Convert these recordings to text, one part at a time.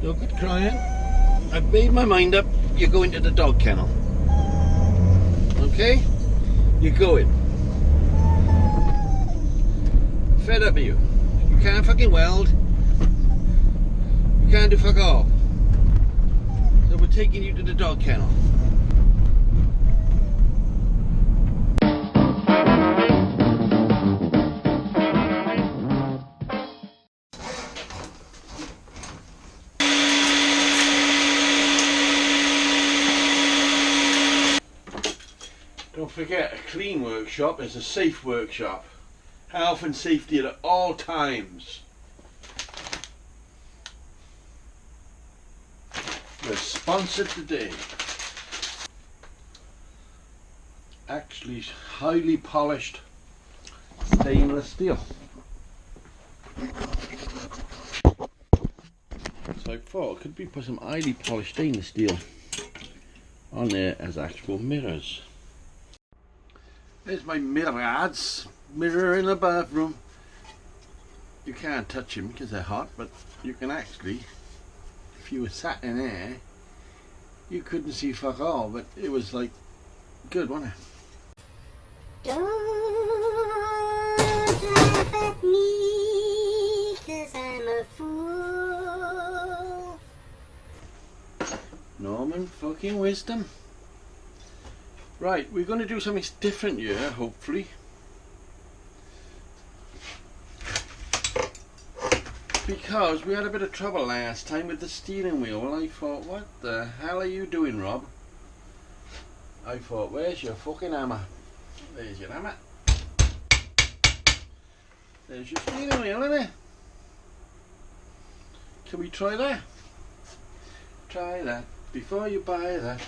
No good crying. I've made my mind up. You're going to the dog kennel. Okay? You're going. Fed up of you. You can't fucking weld. You can't do fuck all. So we're taking you to the dog kennel. Don't forget, a clean workshop is a safe workshop. Health and safety at all times. We're sponsored today. Actually, highly polished stainless steel. So I thought I could be put some highly polished stainless steel on there as actual mirrors. There's my mirror ads. Mirror in the bathroom. You can't touch them because they're hot, but you can actually, if you were sat in there, you couldn't see fuck all, but it was like good, wasn't it? Don't laugh at me, 'cause I'm a fool. Norman fucking wisdom. Right, we're going to do something different here, hopefully. Because we had a bit of trouble last time with the steering wheel, and I thought, what the hell are you doing, Rob? I thought, where's your fucking hammer? There's your hammer. There's your steering wheel, isn't it? Can we try that? Try that before you buy that.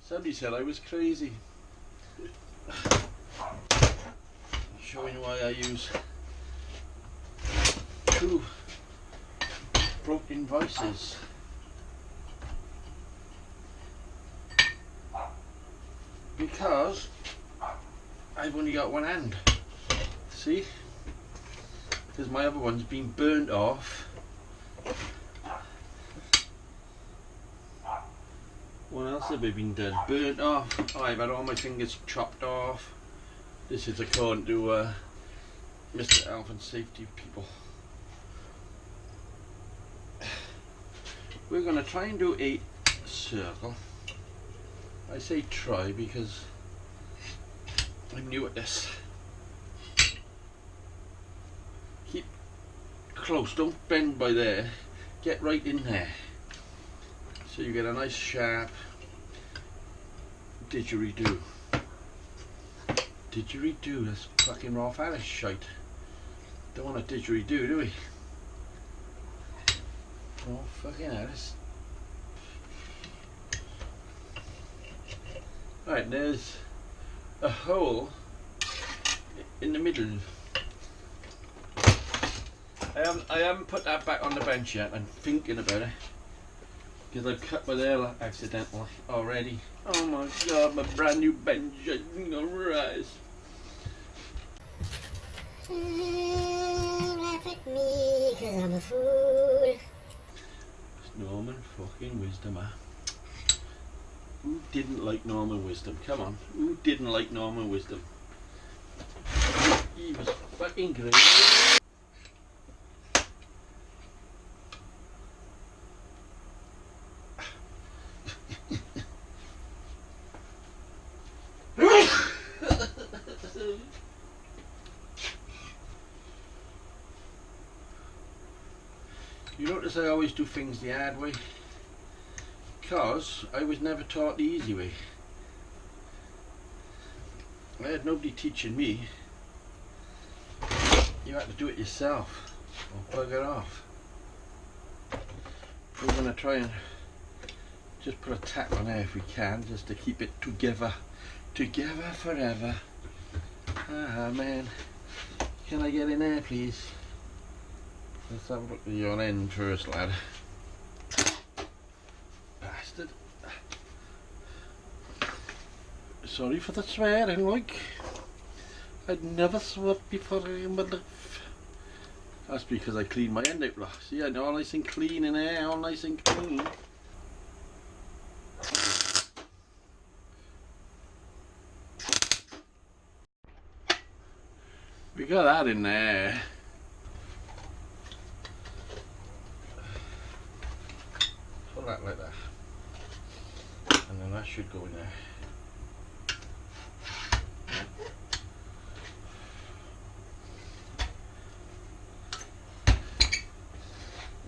Somebody said I was crazy. Showing you why I use two broken voices. Because I've only got one hand. See? Because my other one's been burnt off. What else have I been done? Burnt off. Oh, I've had all my fingers chopped off. This is according to Mr. Health and Safety people. We're going to try and do a circle. I say try because I'm new at this. Keep close, don't bend by there. Get right in there. So you get a nice sharp didgeridoo. Didgeridoo, that's fucking raw Irish shite. Don't want a didgeridoo, do we? Oh fucking Irish. Right, there's a hole in the middle. I haven't put that back on the bench yet. I'm thinking about it. Because I've cut my nail accidentally already. Oh my god, my brand new bench is gonna rise. Don't laugh at me, 'cause I'm a fool. It's Norman fucking Wisdom, huh? Who didn't like Norman Wisdom? Come on, who didn't like Norman Wisdom? He was fucking great. You notice I always do things the hard way? Because I was never taught the easy way. I had nobody teaching me. You had to do it yourself or bugger off. We're going to try and just put a tap on there if we can, just to keep it together. Together forever. Ah man. Can I get in there please? Let's have a look at your end first, lad. Bastard. Sorry for the swearing, like. I'd never swept before in my life. That's because I cleaned my end out. See, I know, all nice and clean in there, all nice and clean. We got that in there. Put that like that. And then that should go in there.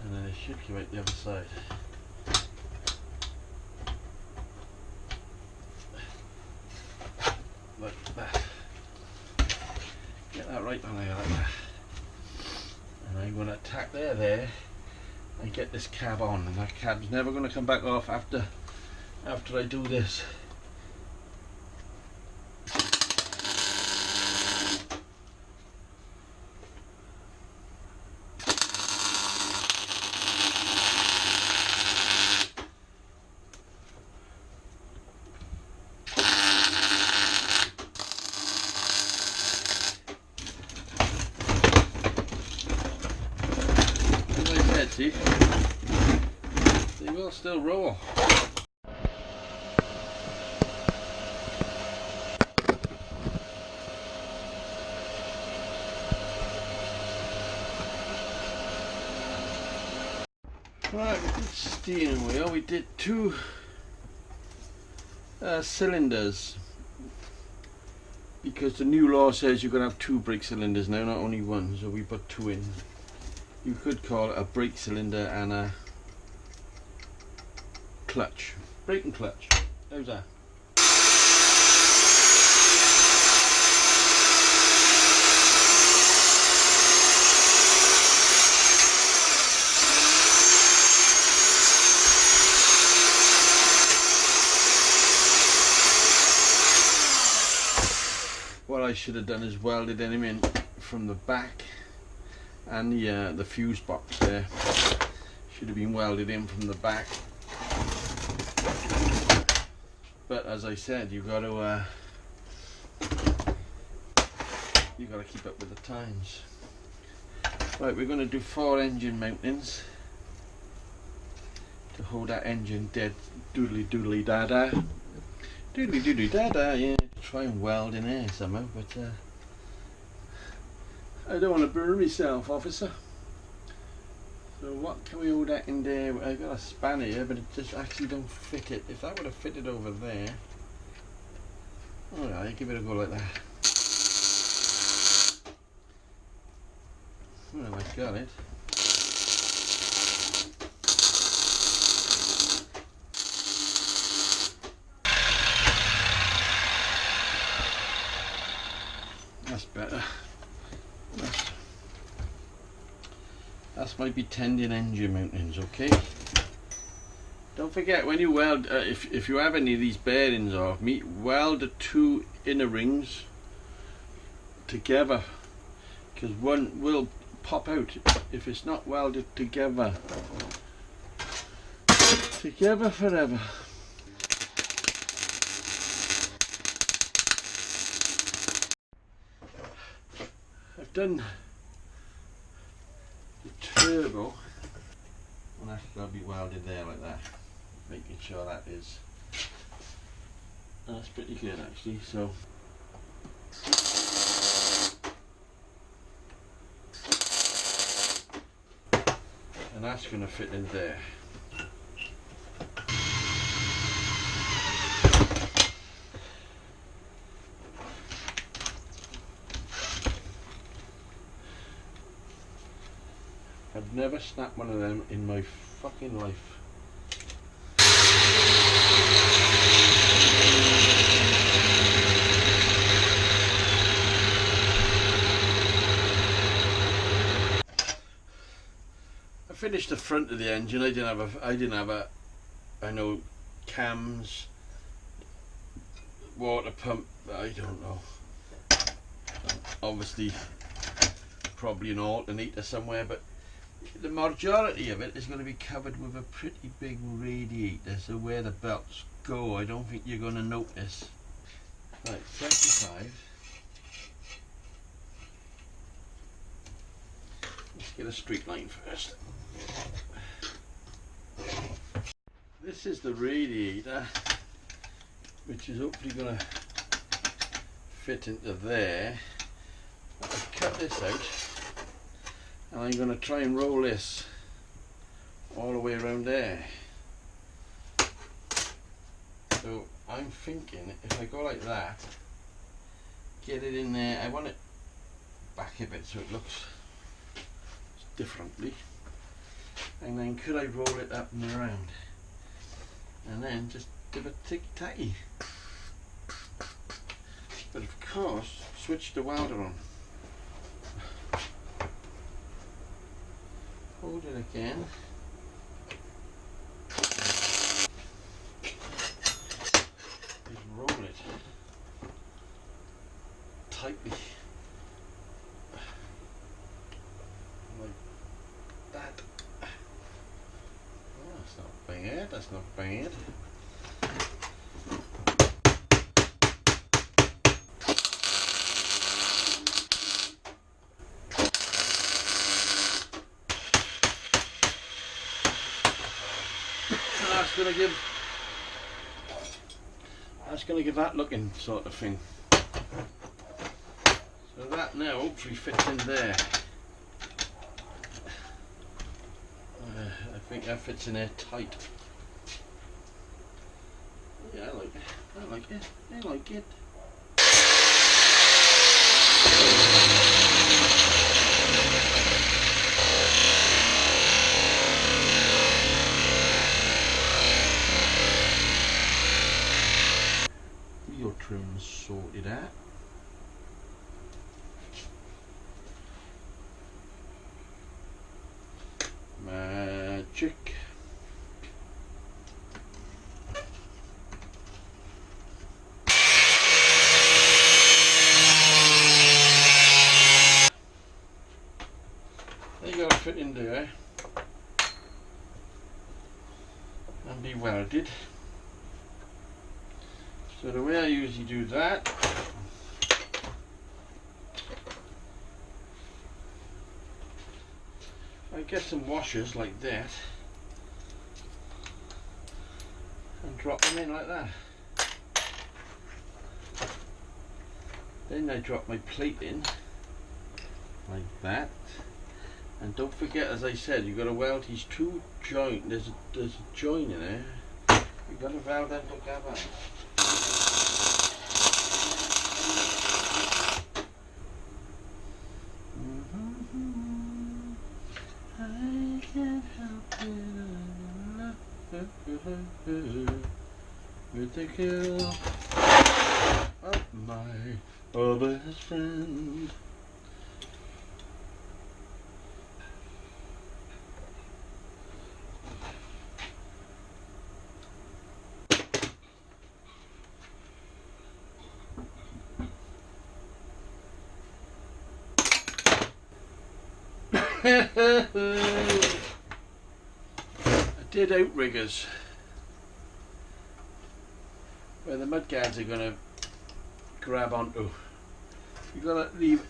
And then it should come out the other side. Like that. Get that right on there like that. And I'm going to tack there and get this cab on, and that cab's never going to come back off after I do this. See, they will still roll. Right, we did steering wheel, we did 2 cylinders, because the new law says you're going to have 2 brake cylinders now, not only 1, so we put 2 in. You could call it a brake cylinder and a clutch. Brake and clutch. How's that? What I should have done is welded them in from the back, and the fuse box there should have been welded in from the back. But as I said, you've got to keep up with the times. Right, we're going to do 4 engine mountings to hold that engine dead. Doodly doodly da da. Doodly doodly da da. Yeah, try and weld in there somehow, but I don't want to burn myself, officer. So what can we hold that in there? I got a spanner here, but it just actually don't fit it. If that would have fitted over there, alright, give it a go like that. Well, I got it. That's better. That's might be tendon engine mountings, okay? Don't forget, when you weld, if you have any of these bearings off, weld the 2 inner rings together, because one will pop out if it's not welded together. Together forever. I've done the turbo, and that's got to be welded there like that, making sure that is. That's pretty good actually. So and that's going to fit in there. I've never snapped one of them in my fucking life. I finished the front of the engine. I didn't have a I know cams, water pump, I don't know. Obviously probably an alternator somewhere, but the majority of it is going to be covered with a pretty big radiator, so where the belts go I don't think you're going to notice. Right, 25. get a straight line first. This is the radiator, which is hopefully going to fit into there. I've cut this out and I'm going to try and roll this all the way around there. So I'm thinking if I go like that, get it in there, I want it back a bit so it looks differently, and then could I roll it up and around and then just give it ticky-tacky, but of course switch the welder on, hold it again, just roll it tightly like that. Oh, that's not bad, that's not bad. So that's going to give that looking sort of thing. So that now hopefully fits in there. I think that fits in there tight. Yeah, I like it. I like it. I like it. Wheel trim's sorted out. Magic. They gotta fit in there and be welded. So the way I usually do that, I get some washers like that and drop them in like that. Then I drop my plate in like that, and don't forget, as I said, you've got to weld these two joints. There's a joint in there. You've got to weld them together. I can't help it. With the kill of my best friend. I did outriggers where the mud guards are going to grab onto. You've got to leave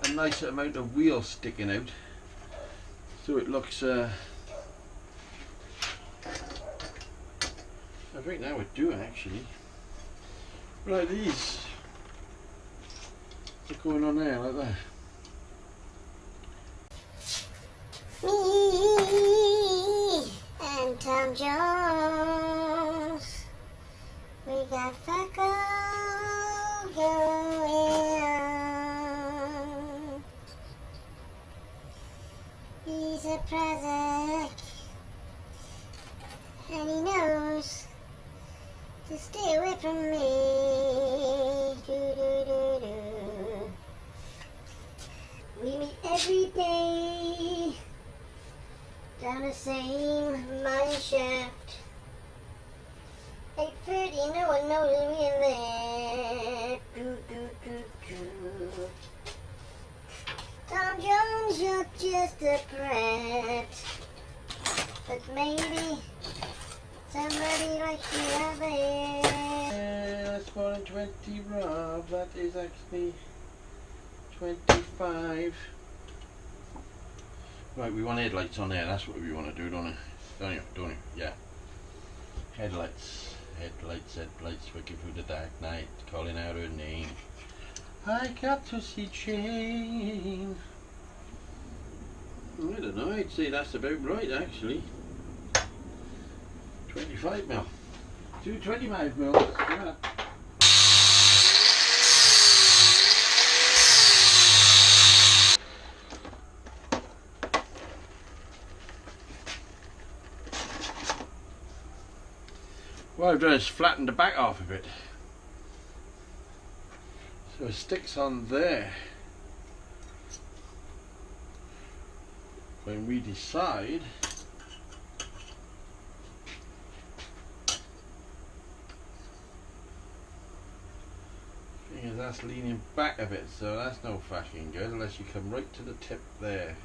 a nice amount of wheel sticking out so it looks I think that would do actually. Right, these are going on there like that. Me and Tom Jones, we got Feckle going on. He's a present, and he knows to stay away from me. We meet every day down the same mine shaft. 8:30, no one knows we're there. Tom Jones, you're just a brat, but maybe somebody like you out there. Yeah, that's more than 20 Rob. That is actually 25. Right, we want headlights on there, that's what we want to do, don't we? Don't you? Yeah. Headlights, working through the dark night, calling out her name. I got to see Jane. I don't know, I'd say that's about right actually. 25mm. 225mm. Yeah. What I've done is flattened the back off a bit. So it sticks on there. When we decide thing is that's leaning back a bit, so that's no fucking good unless you come right to the tip there,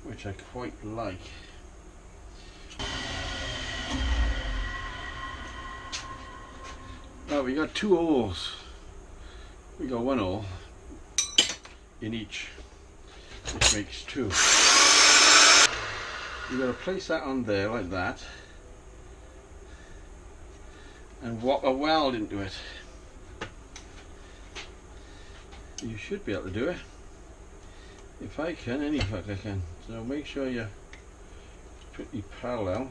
which I quite like. Now we got 2 holes. We got 1 hole in each, which makes 2. You've got to place that on there like that and whop a weld into it. You should be able to do it. If I can, any fucker can. So make sure you're pretty parallel.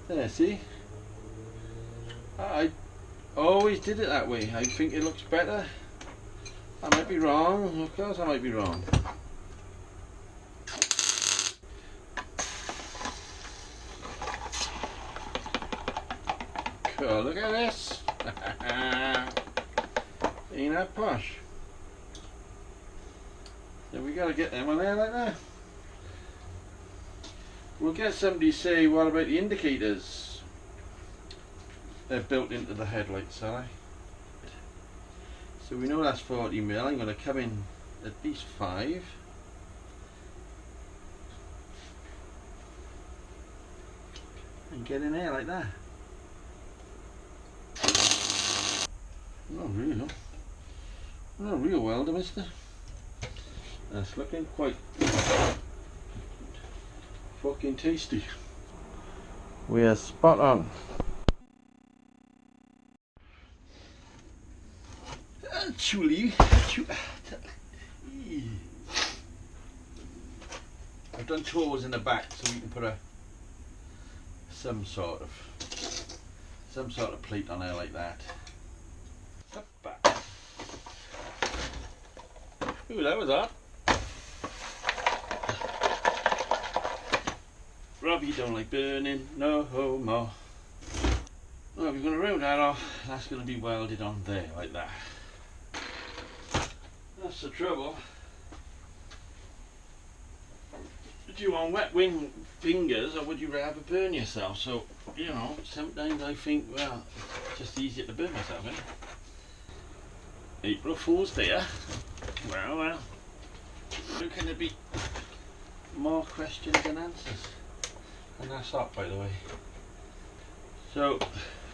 There, see? I always did it that way. I think it looks better. I might be wrong, of course I might be wrong. Cool, look at this. Ain't that posh? So we gotta get them on there like that. We'll get somebody to say, what about the indicators? They're built into the headlights, are they? So we know that's 40mm. I'm going to come in at least 5. And get in there like that. Not real. Not a real welder, mister. That's looking quite fucking tasty. We are spot on. Actually, I've done 2 holes in the back so we can put some sort of plate on there like that. Ooh, that was hot. Robbie don't like burning, no more. Well, we're going to round that off. That's going to be welded on there like that. That's the trouble. Would you want wet fingers or would you rather burn yourself? So, you know, sometimes I think, well, it's just easier to burn myself, isn't it? April Fool's Day. Well. How can there be more questions than answers? And that's up, by the way. So,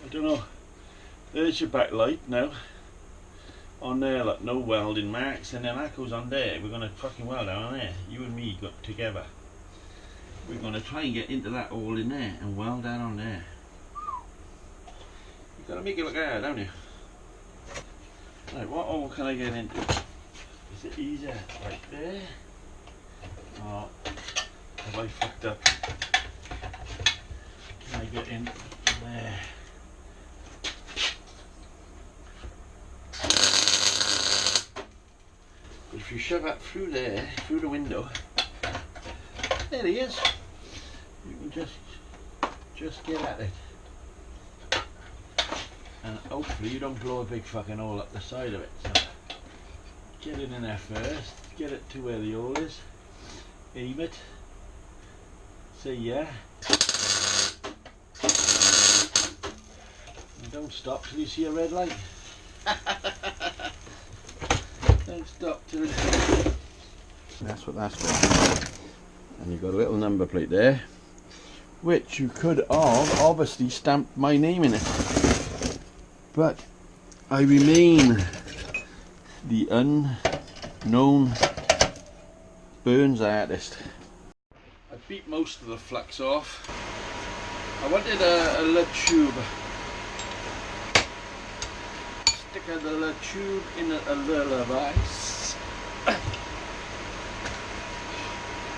I don't know. There's your backlight now. On there, like no welding marks, and then that goes on there. We're gonna fucking weld down on there. You and me got together. We're gonna try and get into that hole in there and weld down on there. You gotta make it look hard, don't you? Right, what hole can I get into? Is it easier right there? Or have I fucked up? Can I get in there? If you shove that through there, through the window, there he is. You can just get at it. And hopefully you don't blow a big fucking hole up the side of it. So get it in there first, get it to where the hole is, aim it, say yeah. And don't stop till you see a red light. Don't stop till it. That's what that's for. And you've got a little number plate there, which you could have obviously stamped my name in it. But I remain the unknown burns artist. I beat most of the flux off. I wanted a lead tube. Stick the lead tube in a little device.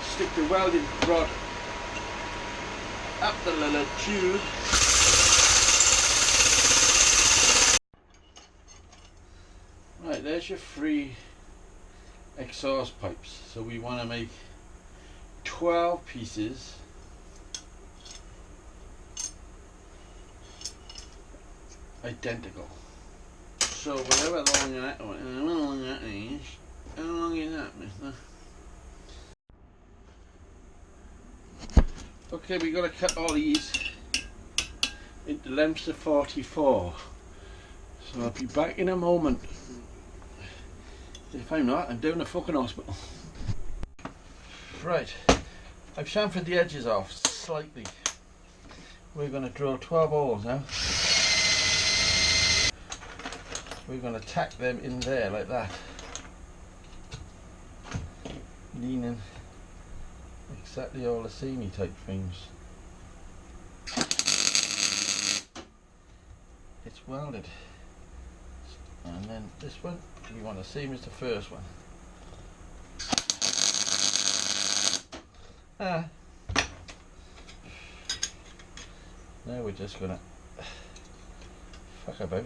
Stick the welding rod up the little tube. Right, there's your 3 exhaust pipes. So we want to make 12 pieces identical. So whatever long that one, how long that is, how long is that, mister? Okay, we got to cut all these into lengths of 44. So I'll be back in a moment. If I'm not, I'm down the fucking hospital. Right, I've chamfered the edges off slightly. We're going to drill 12 holes now. We're going to tack them in there like that. Leaning exactly all the samey type things. It's welded. And then this one, we want the same as the first one. Now we're just gonna fuck about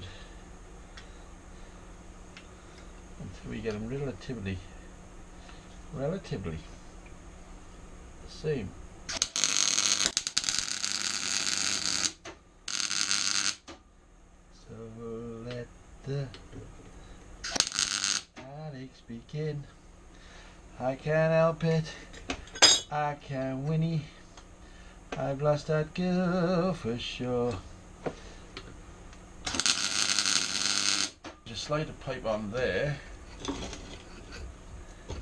until we get them relatively the same. So let the heartaches begin. I can't help it, I can't whinny. I've lost that girl for sure. Just slide the pipe on there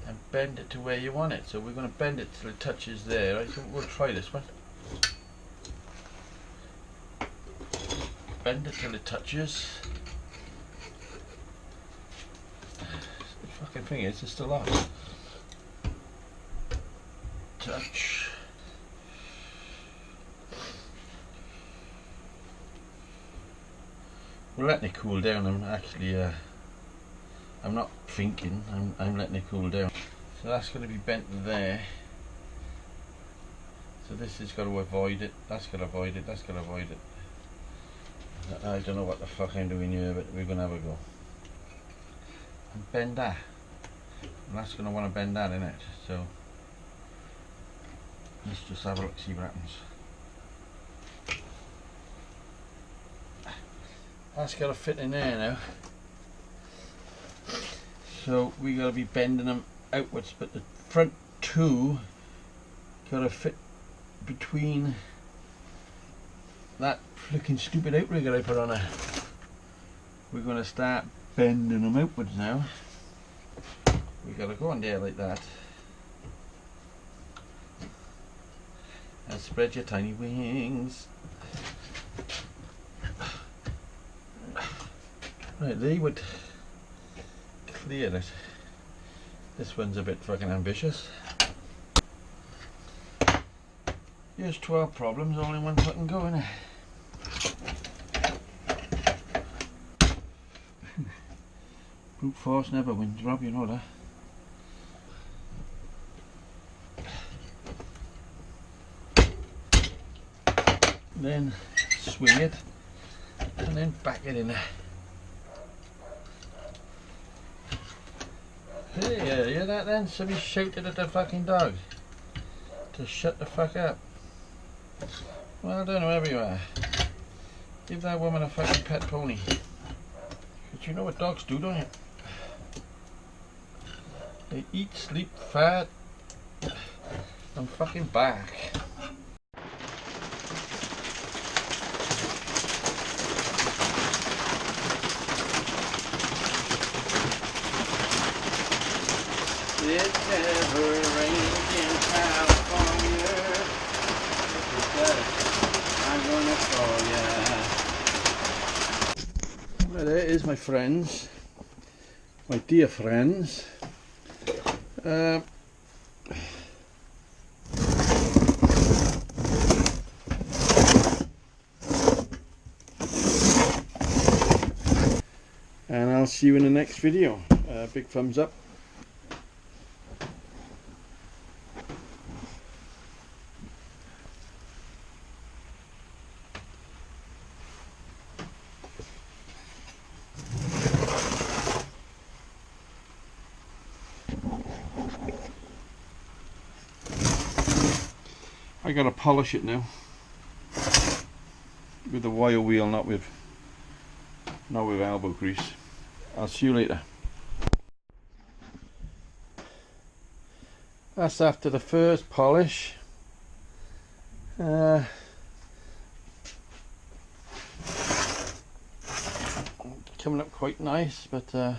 and bend it to where you want it. So we're going to bend it till it touches there. Right? So we'll try this one. Bend it till it touches. The fucking thing is, it's still on. Touch. We're letting it cool down. I'm actually, I'm not thinking, I'm letting it cool down. So that's going to be bent there. So this has got to avoid it, that's got to avoid it, that's got to avoid it. I don't know what the fuck I'm doing here, but we're going to have a go. And bend that. And that's going to want to bend that, innit? So let's just have a look, see what happens. That's got to fit in there now. So we got to be bending them outwards, but the front two got to fit between that flicking stupid outrigger I put on her. We're going to start bending them outwards now. We got to go on there like that. And spread your tiny wings. Right, they would clear it. This one's a bit fucking ambitious. Here's 12 problems all in one fucking go, innit? Brute force never wins, Rob, you know that. Then swing it and then back it in there. Hey, you hear that then? Somebody shouted at the fucking dog to shut the fuck up. Well done, whoever you are. Give that woman a fucking pet pony. But you know what dogs do, don't you? They eat, sleep, fat, and fucking bark. It never rains in California. If it does, I'm gonna call ya. Well, there is my friends, my dear friends. And I'll see you in the next video. Big thumbs up. I gotta polish it now with a wire wheel, not with elbow grease. I'll see you later. That's after the first polish. Coming up quite nice, but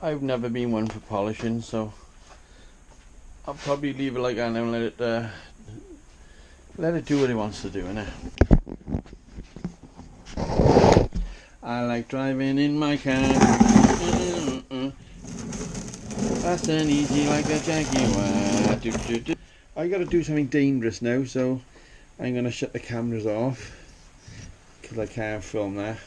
I've never been one for polishing, so I'll probably leave it like that and let it do what it wants to do, innit? I like driving in my car, fast and easy like a Jaguar. I gotta do something dangerous now, so I'm gonna shut the cameras off because I can't film that.